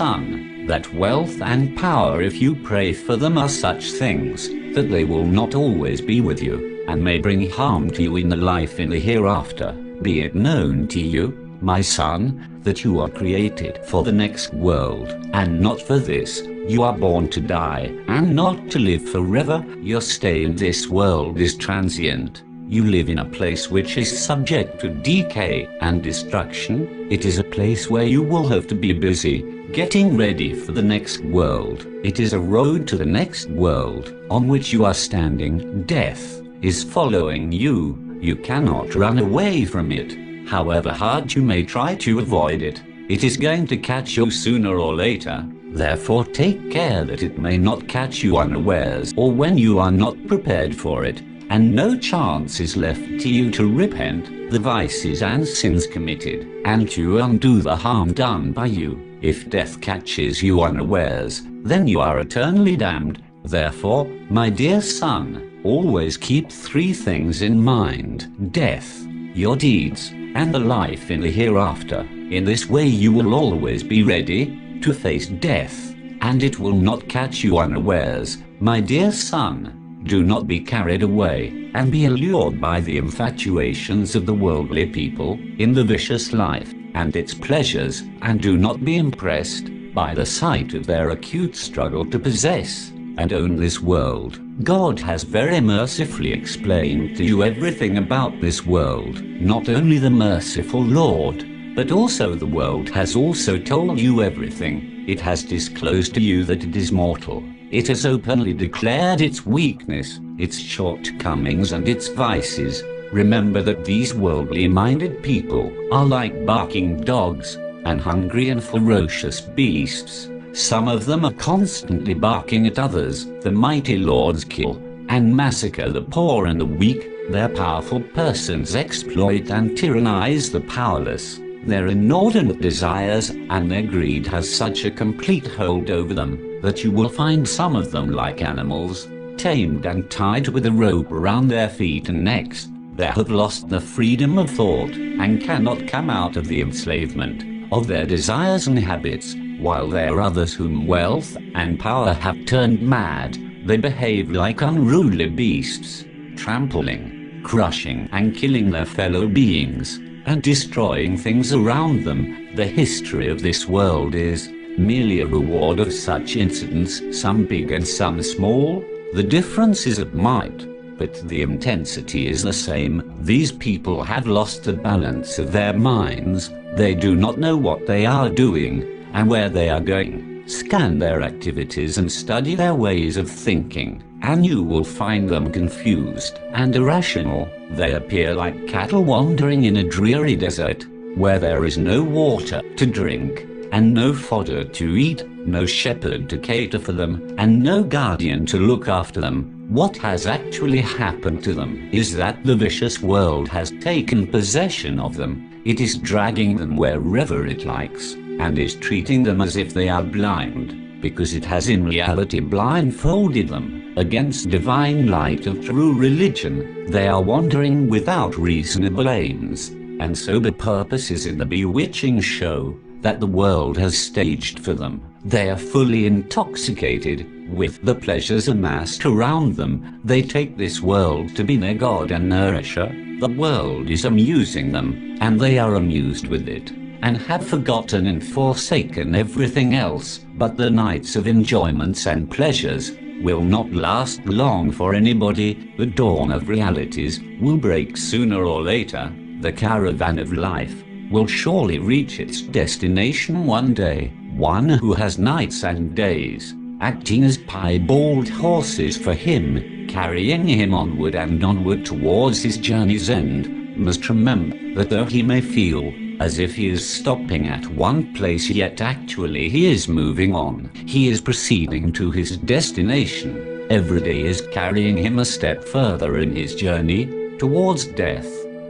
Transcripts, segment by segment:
son, that wealth and power, if you pray for them, are such things that they will not always be with you, and may bring harm to you in the life in the hereafter. Be it known to you, my son, that you are created for the next world, and not for this. You are born to die, and not to live forever. Your stay in this world is transient. You live in a place which is subject to decay and destruction. It is a place where you will have to be busy, getting ready for the next world. It is a road to the next world, on which you are standing. Death is following you. You cannot run away from it. However hard you may try to avoid it, it is going to catch you sooner or later. Therefore take care that it may not catch you unawares, or when you are not prepared for it, and no chance is left to you to repent the vices and sins committed, and to undo the harm done by you. If death catches you unawares, then you are eternally damned. Therefore, my dear son, always keep three things in mind: death, your deeds, and the life in the hereafter. In this way you will always be ready to face death, and it will not catch you unawares. My dear son, do not be carried away, and be allured by the infatuations of the worldly people, in the vicious life, and its pleasures, and do not be impressed by the sight of their acute struggle to possess and own this world. God has very mercifully explained to you everything about this world. Not only the merciful Lord, but also the world has also told you everything. It has disclosed to you that it is mortal. It has openly declared its weakness, its shortcomings, and its vices. Remember that these worldly-minded people are like barking dogs, and hungry and ferocious beasts. Some of them are constantly barking at others. The mighty lords kill and massacre the poor and the weak. Their powerful persons exploit and tyrannize the powerless. Their inordinate desires and their greed has such a complete hold over them that you will find some of them like animals, tamed and tied with a rope around their feet and necks. They have lost the freedom of thought and cannot come out of the enslavement of their desires and habits, while there are others whom wealth and power have turned mad. They behave like unruly beasts, trampling, crushing and killing their fellow beings, and destroying things around them. The history of this world is merely a reward of such incidents, some big and some small. The difference is of might, but the intensity is the same. These people have lost the balance of their minds. They do not know what they are doing and where they are going. Scan their activities and study their ways of thinking, and you will find them confused and irrational. They appear like cattle wandering in a dreary desert, where there is no water to drink, and no fodder to eat, no shepherd to cater for them, and no guardian to look after them. What has actually happened to them is that the vicious world has taken possession of them. It is dragging them wherever it likes, and is treating them as if they are blind, because it has in reality blindfolded them against divine light of true religion. They are wandering without reasonable aims and sober purposes in the bewitching show that the world has staged for them. They are fully intoxicated with the pleasures amassed around them. They take this world to be their god and nourisher. The world is amusing them, and they are amused with it, and have forgotten and forsaken everything else. But the nights of enjoyments and pleasures will not last long for anybody. The dawn of realities will break sooner or later. The caravan of life will surely reach its destination one day. One who has nights and days, acting as piebald horses for him, carrying him onward and onward towards his journey's end, must remember that though he may feel as if he is stopping at one place, yet actually he is moving on. He is proceeding to his destination. Every day is carrying him a step further in his journey towards death.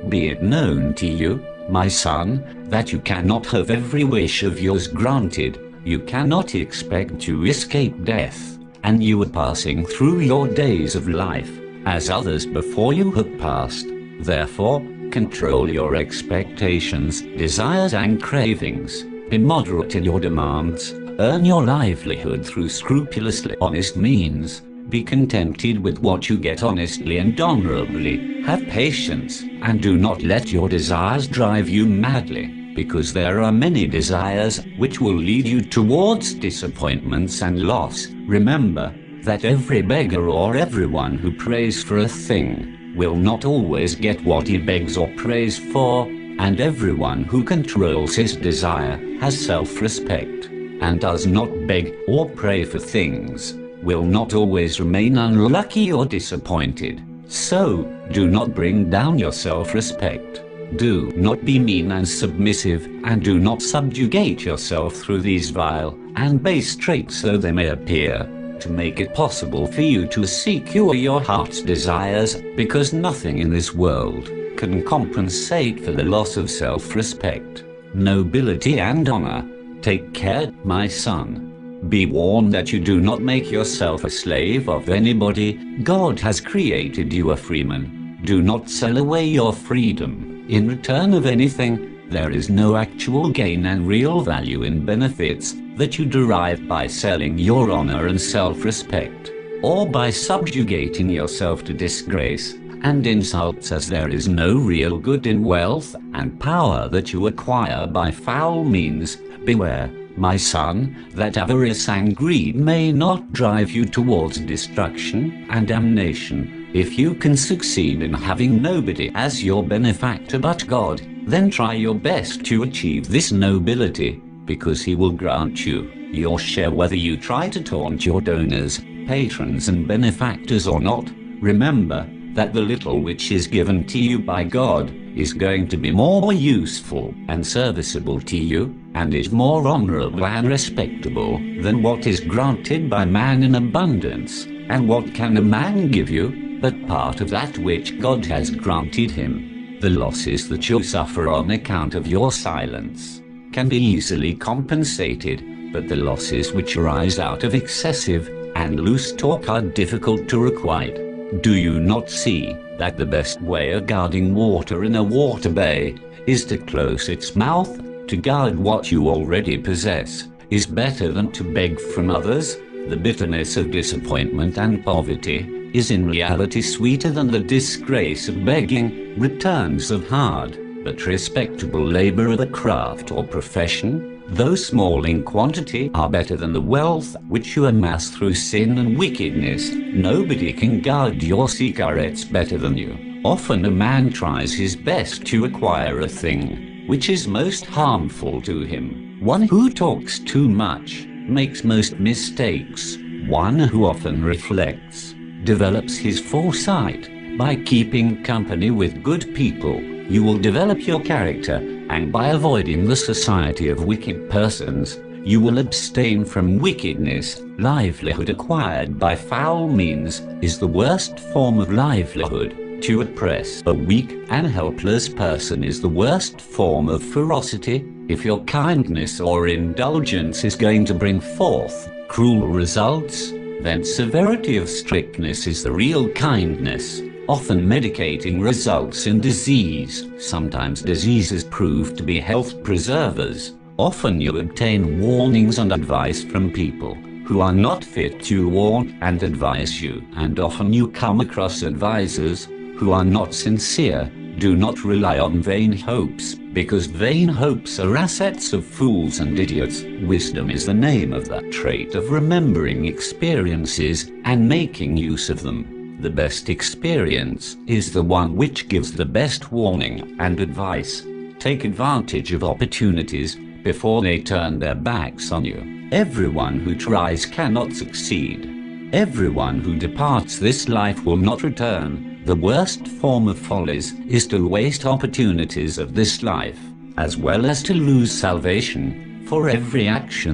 Be it known to you, my son, that you cannot have every wish of yours granted. You cannot expect to escape death, and you are passing through your days of life as others before you have passed. Therefore, control your expectations, desires and cravings. Be moderate in your demands. Earn your livelihood through scrupulously honest means. Be contented with what you get honestly and honorably. Have patience, and do not let your desires drive you madly, because there are many desires which will lead you towards disappointments and loss. Remember that every beggar or everyone who prays for a thing will not always get what he begs or prays for, and everyone who controls his desire has self-respect, and does not beg or pray for things will not always remain unlucky or disappointed. So, do not bring down your self-respect. Do not be mean and submissive, and do not subjugate yourself through these vile and base traits, though they may appear to make it possible for you to secure your heart's desires, because nothing in this world can compensate for the loss of self-respect, nobility and honor. Take care, my son. Be warned that you do not make yourself a slave of anybody. God has created you a freeman. Do not sell away your freedom in return of anything. There is no actual gain and real value in benefits that you derive by selling your honor and self-respect, or by subjugating yourself to disgrace and insults, as there is no real good in wealth and power that you acquire by foul means. Beware, my son, that avarice and greed may not drive you towards destruction and damnation. If you can succeed in having nobody as your benefactor but God, then try your best to achieve this nobility, because he will grant you your share whether you try to taunt your donors, patrons and benefactors or not. Remember that the little which is given to you by God is going to be more useful and serviceable to you, and is more honorable and respectable than what is granted by man in abundance. And what can a man give you but part of that which God has granted him? The losses that you suffer on account of your silence can be easily compensated, but the losses which arise out of excessive and loose talk are difficult to requite. Do you not see that the best way of guarding water in a water bay is to close its mouth? To guard what you already possess is better than to beg from others. The bitterness of disappointment and poverty is in reality sweeter than the disgrace of begging. Returns of hard but respectable labor of a craft or profession, though small in quantity, are better than the wealth which you amass through sin and wickedness. Nobody can guard your cigarettes better than you. Often a man tries his best to acquire a thing which is most harmful to him. One who talks too much makes most mistakes. One who often reflects develops his foresight. By keeping company with good people, you will develop your character, and by avoiding the society of wicked persons, you will abstain from wickedness. Livelihood acquired by foul means is the worst form of livelihood. To oppress a weak and helpless person is the worst form of ferocity. If your kindness or indulgence is going to bring forth cruel results, then severity of strictness is the real kindness. Often medicating results in disease. Sometimes diseases prove to be health preservers. Often you obtain warnings and advice from people who are not fit to warn and advise you, and often you come across advisors who are not sincere. Do not rely on vain hopes, because vain hopes are assets of fools and idiots. Wisdom is the name of that trait of remembering experiences and making use of them. The best experience is the one which gives the best warning and advice. Take advantage of opportunities before they turn their backs on you. Everyone who tries cannot succeed. Everyone who departs this life will not return. The worst form of follies is to waste opportunities of this life, as well as to lose salvation. For every action